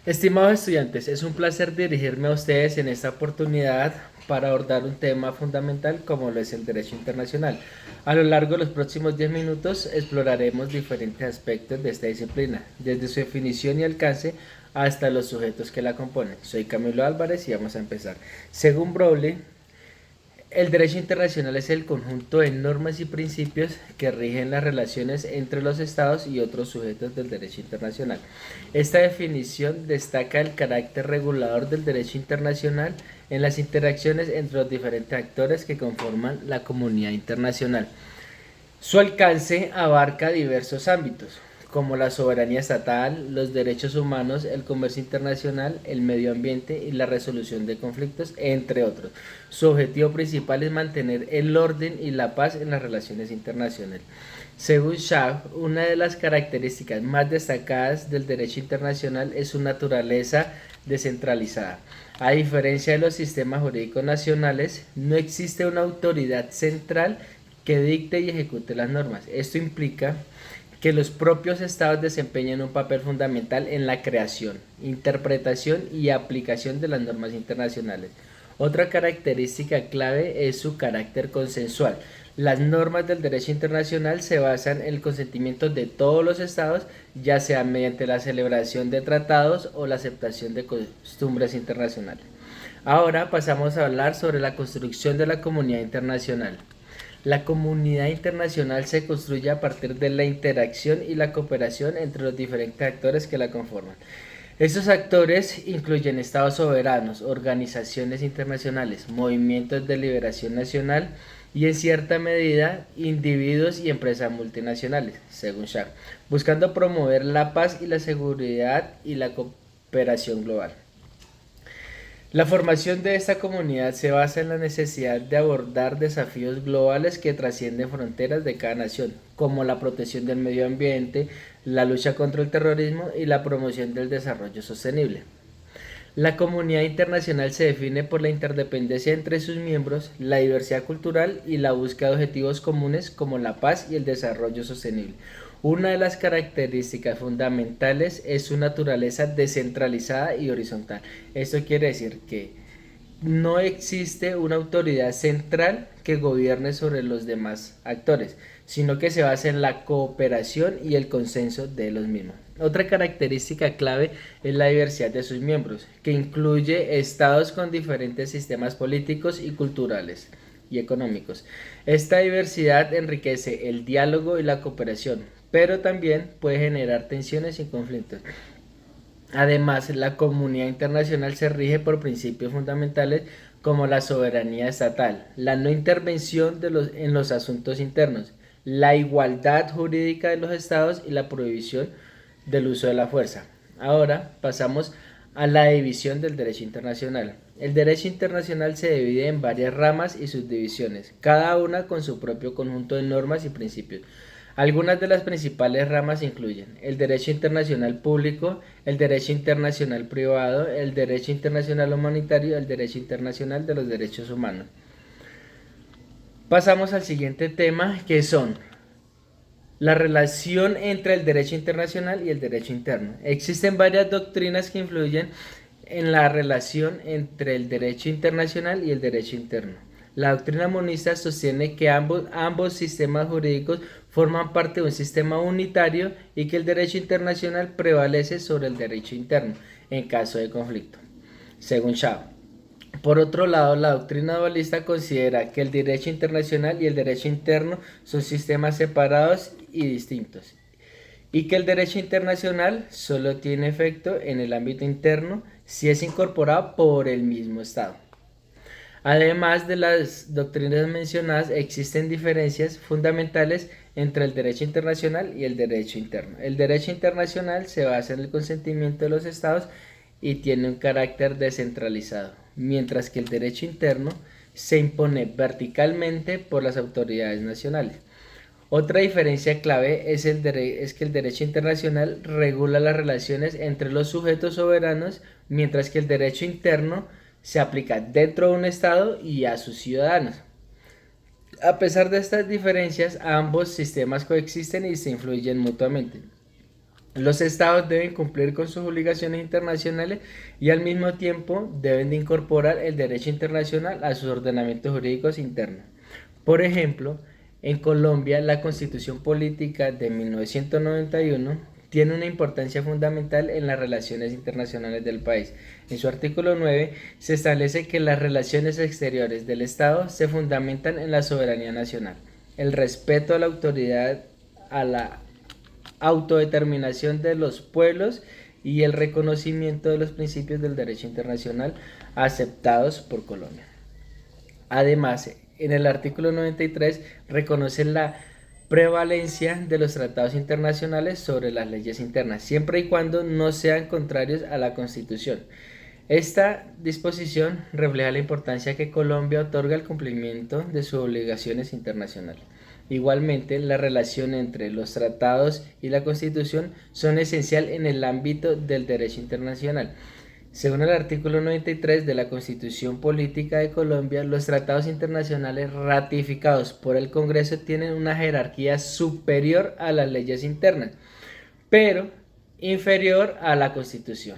Estimados estudiantes, es un placer dirigirme a ustedes en esta oportunidad para abordar un tema fundamental como lo es el derecho internacional. A lo largo de los próximos 10 minutos exploraremos diferentes aspectos de esta disciplina, desde su definición y alcance hasta los sujetos que la componen. Soy Camilo Álvarez y vamos a empezar. Según Browley, el derecho internacional es el conjunto de normas y principios que rigen las relaciones entre los estados y otros sujetos del derecho internacional. Esta definición destaca el carácter regulador del derecho internacional en las interacciones entre los diferentes actores que conforman la comunidad internacional. Su alcance abarca diversos ámbitos, como la soberanía estatal, los derechos humanos, el comercio internacional, el medio ambiente y la resolución de conflictos, entre otros. Su objetivo principal es mantener el orden y la paz en las relaciones internacionales. Según Schaff, una de las características más destacadas del derecho internacional es su naturaleza descentralizada. A diferencia de los sistemas jurídicos nacionales, no existe una autoridad central que dicte y ejecute las normas. Esto implica que los propios estados desempeñan un papel fundamental en la creación, interpretación y aplicación de las normas internacionales. Otra característica clave es su carácter consensual. Las normas del derecho internacional se basan en el consentimiento de todos los estados, ya sea mediante la celebración de tratados o la aceptación de costumbres internacionales. Ahora pasamos a hablar sobre la construcción de la comunidad internacional. La comunidad internacional se construye a partir de la interacción y la cooperación entre los diferentes actores que la conforman. Estos actores incluyen estados soberanos, organizaciones internacionales, movimientos de liberación nacional y en cierta medida individuos y empresas multinacionales, según Schaff, buscando promover la paz y la seguridad y la cooperación global. La formación de esta comunidad se basa en la necesidad de abordar desafíos globales que trascienden fronteras de cada nación, como la protección del medio ambiente, la lucha contra el terrorismo y la promoción del desarrollo sostenible. La comunidad internacional se define por la interdependencia entre sus miembros, la diversidad cultural y la búsqueda de objetivos comunes como la paz y el desarrollo sostenible. Una de las características fundamentales es su naturaleza descentralizada y horizontal. Esto quiere decir que no existe una autoridad central que gobierne sobre los demás actores, sino que se basa en la cooperación y el consenso de los mismos. Otra característica clave es la diversidad de sus miembros, que incluye estados con diferentes sistemas políticos y culturales y económicos. Esta diversidad enriquece el diálogo y la cooperación, pero también puede generar tensiones y conflictos. Además, la comunidad internacional se rige por principios fundamentales como la soberanía estatal, la no intervención en los asuntos internos, la igualdad jurídica de los estados y la prohibición del uso de la fuerza. Ahora pasamos a la división del derecho internacional. El derecho internacional se divide en varias ramas y subdivisiones, cada una con su propio conjunto de normas y principios. Algunas de las principales ramas incluyen el derecho internacional público, el derecho internacional privado, el derecho internacional humanitario y el derecho internacional de los derechos humanos. Pasamos al siguiente tema, que son la relación entre el derecho internacional y el derecho interno. Existen varias doctrinas que influyen en la relación entre el derecho internacional y el derecho interno. La doctrina monista sostiene que ambos sistemas jurídicos forman parte de un sistema unitario y que el derecho internacional prevalece sobre el derecho interno en caso de conflicto, según Shaw. Por otro lado, la doctrina dualista considera que el derecho internacional y el derecho interno son sistemas separados y distintos, y que el derecho internacional solo tiene efecto en el ámbito interno si es incorporado por el mismo Estado. Además de las doctrinas mencionadas, existen diferencias fundamentales entre el derecho internacional y el derecho interno. El derecho internacional se basa en el consentimiento de los estados y tiene un carácter descentralizado, mientras que el derecho interno se impone verticalmente por las autoridades nacionales. Otra diferencia clave es que el derecho internacional regula las relaciones entre los sujetos soberanos, mientras que el derecho interno se aplica dentro de un Estado y a sus ciudadanos. A pesar de estas diferencias, ambos sistemas coexisten y se influyen mutuamente. Los estados deben cumplir con sus obligaciones internacionales y al mismo tiempo deben de incorporar el derecho internacional a sus ordenamientos jurídicos internos. Por ejemplo, en Colombia la Constitución Política de 1991 tiene una importancia fundamental en las relaciones internacionales del país. En su artículo 9 se establece que las relaciones exteriores del Estado se fundamentan en la soberanía nacional, el respeto a la autoridad, a la autodeterminación de los pueblos y el reconocimiento de los principios del derecho internacional aceptados por Colombia. Además, en el artículo 93 reconoce la prevalencia de los tratados internacionales sobre las leyes internas, siempre y cuando no sean contrarios a la Constitución. Esta disposición refleja la importancia que Colombia otorga al cumplimiento de sus obligaciones internacionales. Igualmente, la relación entre los tratados y la Constitución son esencial en el ámbito del derecho internacional. Según el artículo 93 de la Constitución Política de Colombia, los tratados internacionales ratificados por el Congreso tienen una jerarquía superior a las leyes internas, pero inferior a la Constitución.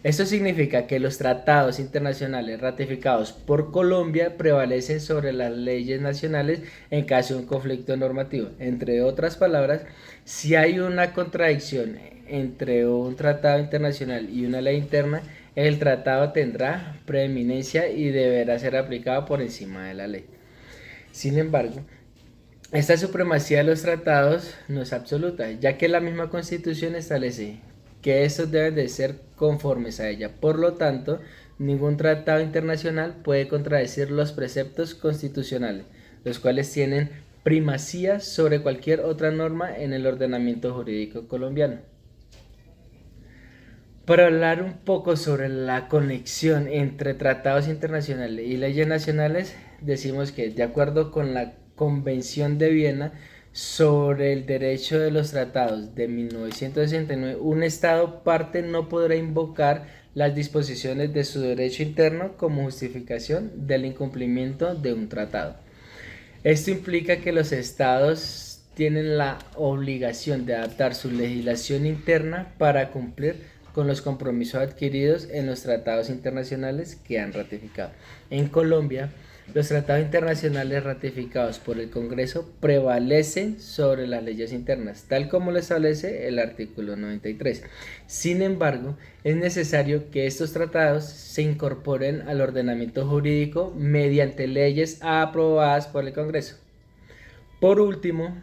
Esto significa que los tratados internacionales ratificados por Colombia prevalecen sobre las leyes nacionales en caso de un conflicto normativo. Entre otras palabras, si hay una contradicción entre un tratado internacional y una ley interna, el tratado tendrá preeminencia y deberá ser aplicado por encima de la ley. Sin embargo, esta supremacía de los tratados no es absoluta, ya que la misma Constitución establece que estos deben de ser conformes a ella. Por lo tanto, ningún tratado internacional puede contradecir los preceptos constitucionales, los cuales tienen primacía sobre cualquier otra norma en el ordenamiento jurídico colombiano. Para hablar un poco sobre la conexión entre tratados internacionales y leyes nacionales, decimos que de acuerdo con la Convención de Viena sobre el derecho de los tratados de 1969, un Estado parte no podrá invocar las disposiciones de su derecho interno como justificación del incumplimiento de un tratado. Esto implica que los Estados tienen la obligación de adaptar su legislación interna para cumplir con los compromisos adquiridos en los tratados internacionales que han ratificado. En Colombia, los tratados internacionales ratificados por el Congreso prevalecen sobre las leyes internas, tal como lo establece el artículo 93. Sin embargo, es necesario que estos tratados se incorporen al ordenamiento jurídico mediante leyes aprobadas por el Congreso. Por último,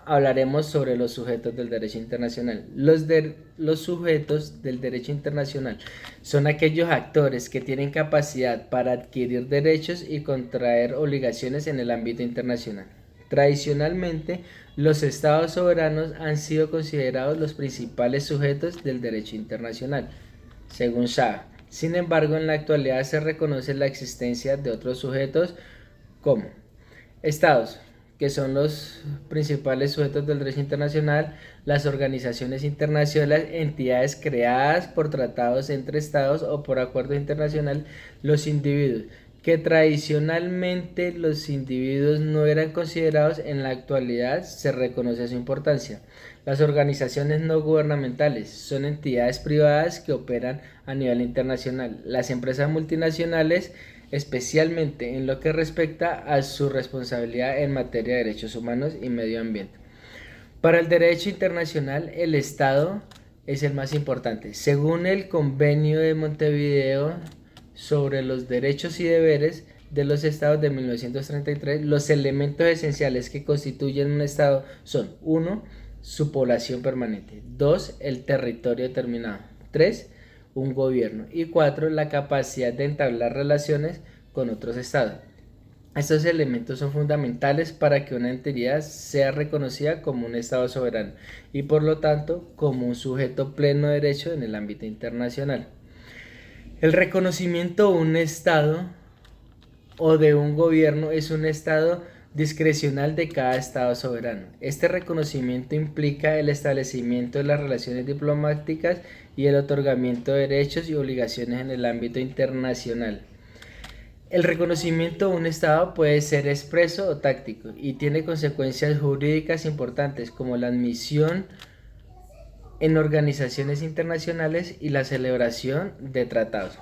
hablaremos sobre los sujetos del derecho internacional. Los sujetos del derecho internacional son aquellos actores que tienen capacidad para adquirir derechos y contraer obligaciones en el ámbito internacional. Tradicionalmente, los estados soberanos han sido considerados los principales sujetos del derecho internacional, según Shah. Sin embargo, en la actualidad se reconoce la existencia de otros sujetos como estados, que son los principales sujetos del derecho internacional, las organizaciones internacionales, entidades creadas por tratados entre estados o por acuerdo internacional, los individuos, que tradicionalmente los individuos no eran considerados, en la actualidad se reconoce su importancia. Las organizaciones no gubernamentales son entidades privadas que operan a nivel internacional. Las empresas multinacionales, especialmente en lo que respecta a su responsabilidad en materia de derechos humanos y medio ambiente. Para el derecho internacional, el Estado es el más importante. Según el Convenio de Montevideo sobre los derechos y deberes de los Estados de 1933, los elementos esenciales que constituyen un Estado son: 1. Su población permanente; 2. El territorio determinado; 3. Un gobierno; y 4. La capacidad de entablar relaciones con otros estados. Estos elementos son fundamentales para que una entidad sea reconocida como un estado soberano y por lo tanto como un sujeto pleno de derecho en el ámbito internacional. El reconocimiento de un estado o de un gobierno es un estado discrecional de cada estado soberano. Este reconocimiento implica el establecimiento de las relaciones diplomáticas y el otorgamiento de derechos y obligaciones en el ámbito internacional. El reconocimiento de un estado puede ser expreso o táctico y tiene consecuencias jurídicas importantes como la admisión en organizaciones internacionales y la celebración de tratados.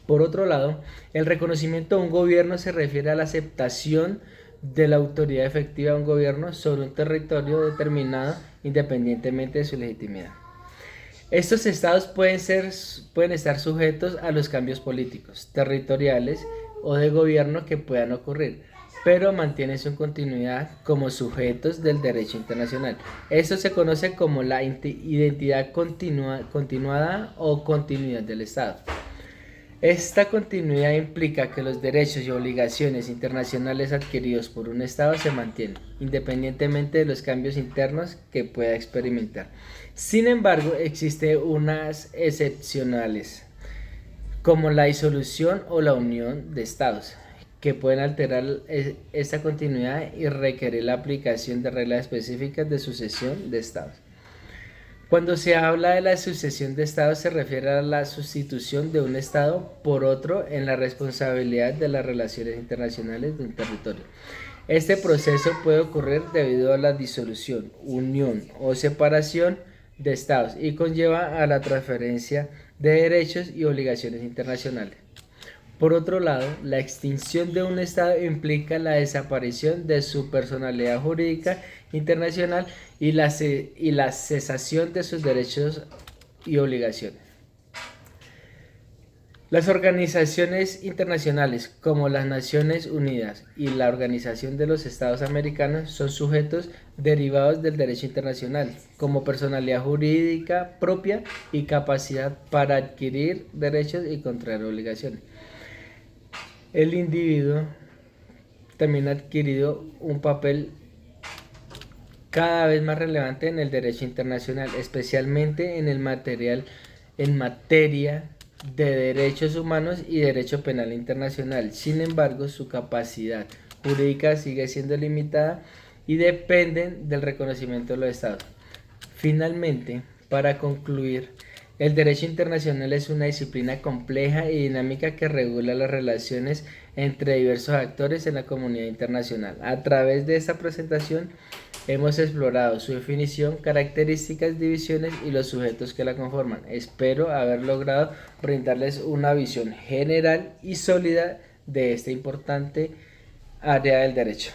Por otro lado, el reconocimiento de un gobierno se refiere a la aceptación de la autoridad efectiva de un gobierno sobre un territorio determinado independientemente de su legitimidad. Estos estados pueden estar sujetos a los cambios políticos, territoriales o de gobierno que puedan ocurrir, pero mantienen su continuidad como sujetos del derecho internacional. Esto se conoce como la identidad continuada o continuidad del Estado. Esta continuidad implica que los derechos y obligaciones internacionales adquiridos por un Estado se mantienen, independientemente de los cambios internos que pueda experimentar. Sin embargo, existen unas excepcionales, como la disolución o la unión de Estados, que pueden alterar esta continuidad y requerir la aplicación de reglas específicas de sucesión de Estados. Cuando se habla de la sucesión de estados se refiere a la sustitución de un estado por otro en la responsabilidad de las relaciones internacionales de un territorio. Este proceso puede ocurrir debido a la disolución, unión o separación de estados y conlleva a la transferencia de derechos y obligaciones internacionales. Por otro lado, la extinción de un Estado implica la desaparición de su personalidad jurídica internacional y la cesación de sus derechos y obligaciones. Las organizaciones internacionales como las Naciones Unidas y la Organización de los Estados Americanos son sujetos derivados del derecho internacional, como personalidad jurídica propia y capacidad para adquirir derechos y contraer obligaciones. El individuo también ha adquirido un papel cada vez más relevante en el derecho internacional, especialmente en materia de derechos humanos y derecho penal internacional. Sin embargo, su capacidad jurídica sigue siendo limitada y dependen del reconocimiento de los estados. Finalmente, para concluir, el derecho internacional es una disciplina compleja y dinámica que regula las relaciones entre diversos actores en la comunidad internacional. A través de esta presentación hemos explorado su definición, características, divisiones y los sujetos que la conforman. Espero haber logrado brindarles una visión general y sólida de esta importante área del derecho.